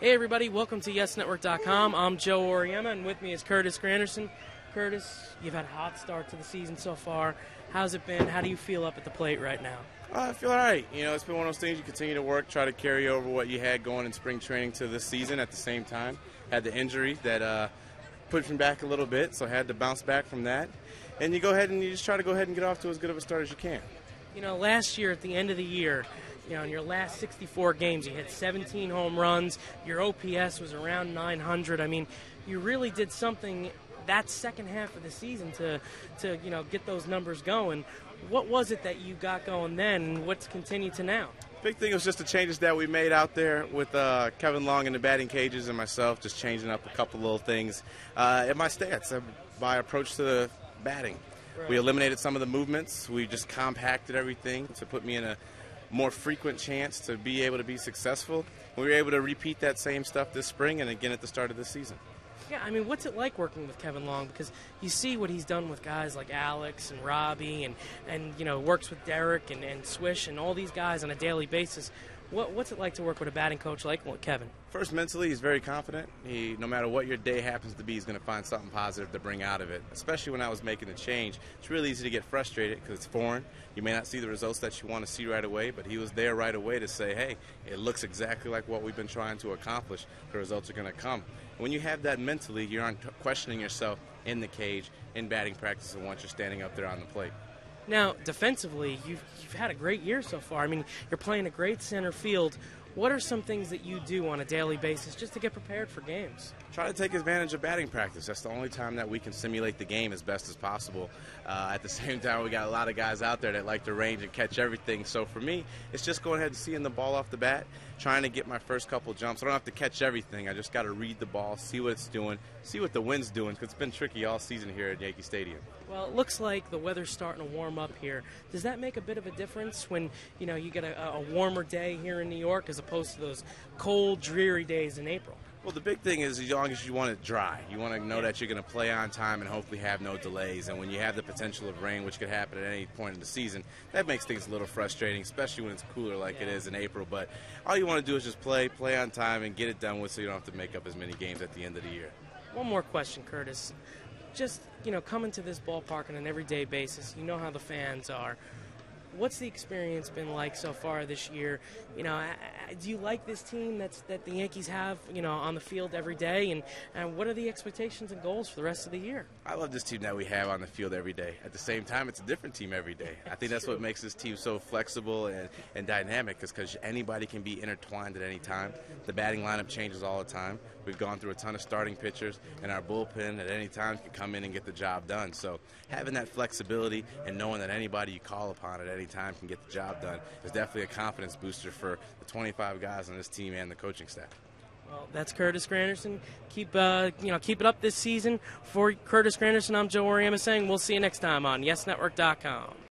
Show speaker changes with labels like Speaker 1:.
Speaker 1: Hey everybody, welcome to YesNetwork.com. I'm Joe Auriemma, and with me is Curtis Granderson. Curtis, you've had a hot start to the season so far. How's it been? How do you feel up at the plate right now?
Speaker 2: I feel all right. You know, it's been one of those things you continue to work, try to carry over what you had going in spring training to this season at the same time. Had the injury that pushed me back a little bit, so I had to bounce back from that. And you go ahead and you just try to go ahead and get off to as good of a start as you can.
Speaker 1: You know, last year at the end of the year, in your last 64 games, you hit 17 home runs. Your OPS was around 900. I mean, you really did something that second half of the season to get those numbers going. What was it that you got going then, and what's continued to now?
Speaker 2: Big thing was just the changes that we made out there with Kevin Long in the batting cages and myself, just changing up a couple little things in my stance, my approach to the batting.
Speaker 1: Right.
Speaker 2: We eliminated some of the movements. We just compacted everything to put me in a more frequent chance to be able to be successful. We were able to repeat that same stuff this spring and again at the start of this season.
Speaker 1: Yeah, I mean, what's it like working with Kevin Long? Because you see what he's done with guys like Alex and Robbie and works with Derek and Swish and all these guys on a daily basis. What's it like to work with a batting coach like Kevin?
Speaker 2: First, mentally, he's very confident. No matter what your day happens to be, he's going to find something positive to bring out of it. Especially when I was making the change, it's really easy to get frustrated because it's foreign. You may not see the results that you want to see right away, but he was there right away to say, hey, it looks exactly like what we've been trying to accomplish. The results are going to come. When you have that mentally, you aren't questioning yourself in the cage, in batting practice, and once you're standing up there on the plate.
Speaker 1: Now, defensively, you've had a great year so far. I mean, you're playing a great center field. What are some things that you do on a daily basis just to get prepared for games?
Speaker 2: Try to take advantage of batting practice. That's the only time that we can simulate the game as best as possible. At the same time, we got a lot of guys out there that like to range and catch everything. So for me, it's just going ahead and seeing the ball off the bat, trying to get my first couple jumps. I don't have to catch everything. I just got to read the ball, see what it's doing, see what the wind's doing, because it's been tricky all season here at Yankee Stadium.
Speaker 1: Well, it looks like the weather's starting to warm up here. Does that make a bit of a difference when you get a warmer day here in New York as opposed to those cold, dreary days in April?
Speaker 2: Well, the big thing is as long as you want it dry. You want to know that you're going to play on time and hopefully have no delays. And when you have the potential of rain, which could happen at any point in the season, that makes things a little frustrating, especially when it's cooler like it is in April. But all you want to do is just play on time, and get it done with so you don't have to make up as many games at the end of the year.
Speaker 1: One more question, Curtis. Just, coming to this ballpark on an everyday basis, you know how the fans are. What's the experience been like so far this year? Do you like this team that the Yankees have, on the field every day? And what are the expectations and goals for the rest of the year?
Speaker 2: I love this team that we have on the field every day. At the same time, it's a different team every day. I think that's what makes this team so flexible and dynamic, is because anybody can be intertwined at any time. The batting lineup changes all the time. We've gone through a ton of starting pitchers, and our bullpen at any time can come in and get the job done. So having that flexibility and knowing that anybody you call upon at any time can get the job done is definitely a confidence booster for the 25 guys on this team and the coaching staff.
Speaker 1: Well, that's Curtis Granderson. Keep it up this season. For Curtis Granderson, I'm Joe Auriemma saying we'll see you next time on YesNetwork.com.